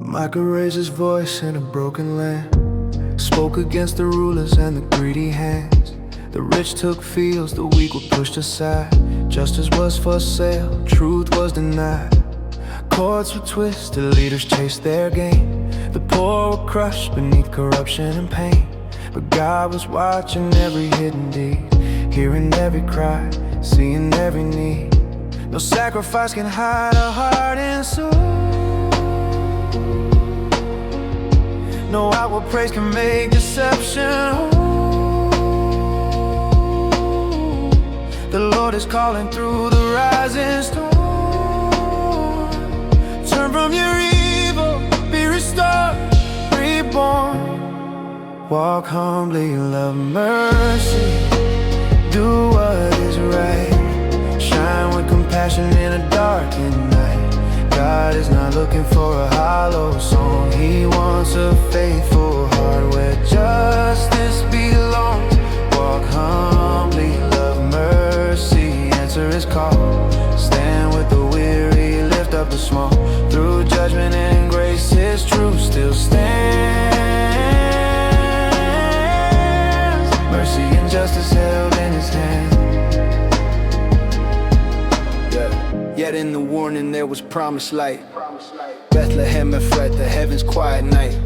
Micah raised his voice in a broken land, spoke against the rulers and the greedy hands. The rich took fields, the weak were pushed aside. Justice was for sale, truth was denied. Courts were twisted, leaders chased their gain. The poor were crushed beneath corruption and pain. But God was watching every hidden deed, hearing every cry, seeing every need. No sacrifice can hide a heart and soul. No outward praise can make deception whole. The Lord is calling through the rising storm. Turn from your evil, be restored, reborn. Walk humbly, love mercy, do what is right. Shine with compassion in a darkened night. God is not looking for a hollow song. He wants a faithful heart where justice belongs. Walk humbly, love mercy, answer his call. Stand with the weary, lift up the small. Through judgment and grace, his truth still stands. Mercy and justice held in his hand. Yet in the warning there was promised light. Bethlehem Ephrathah, heaven's quiet night.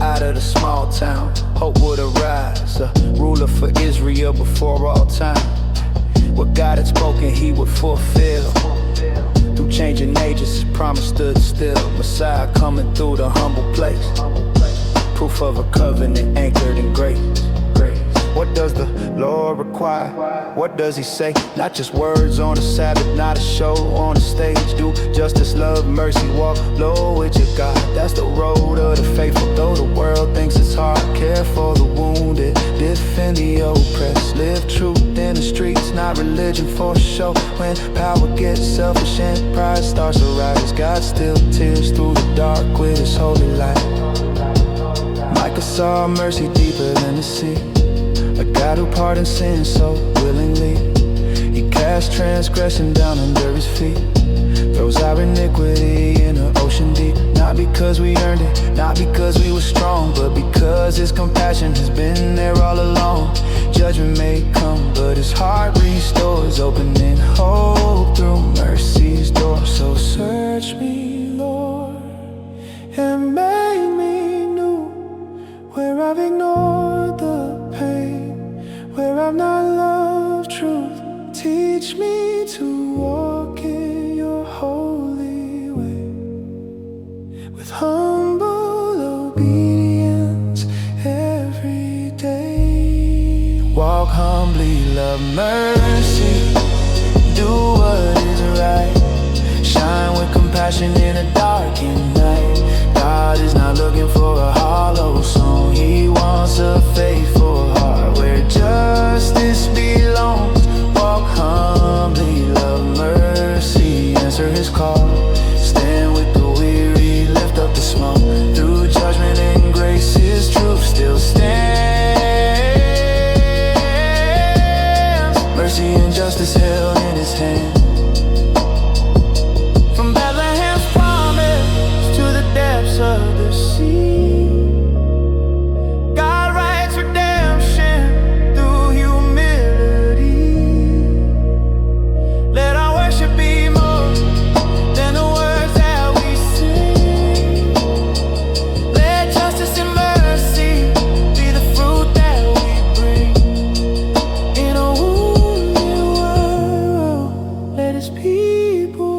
Out of the small town, hope would arise, a ruler for Israel before all time. What God had spoken, he would fulfill. Through changing ages, his promise stood still. Messiah coming through the humble place, proof of a covenant anchored in grace. What does the Lord require? What does he say? Not just words on the Sabbath, not a show on the stage. Do justice, love, mercy, walk low with your God. That's the road of the faithful, though the world thinks it's hard. Care for the wounded, defend the oppressed. Live truth in the streets, not religion for show. When power gets selfish and pride starts to rise, God still tears through the dark with his holy light. Micah saw mercy deeper than the sea, a God who pardons sin so willingly. He cast transgression down under his feet, throws our iniquity in an ocean deep. Not because we earned it, not because we were strong, but because his compassion has been there all along. Judgment may come, but his heart restores, opening hope through mercy's door. So search me, Lord, and make me new where I've ignored the pain, where I've not loved truth. Teach me to walk in your holy way, with humble obedience every day. Walk humbly, love mercy, do what is right. Shine with compassion in a darkened night. God is not looking for a hollow song. He wants a faithful heart where justice belongs. Walk humbly, love mercy, answer his call. Stand with the weary, lift up the small. Through judgment and grace, his truth still stands. Mercy and justice held in his hand. From Bethlehem's promise to the depths of the sea, God writes redemption through humility. Let our worship be more than the words that we sing. Let justice and mercy be the fruit that we bring. In a wounded world, let his people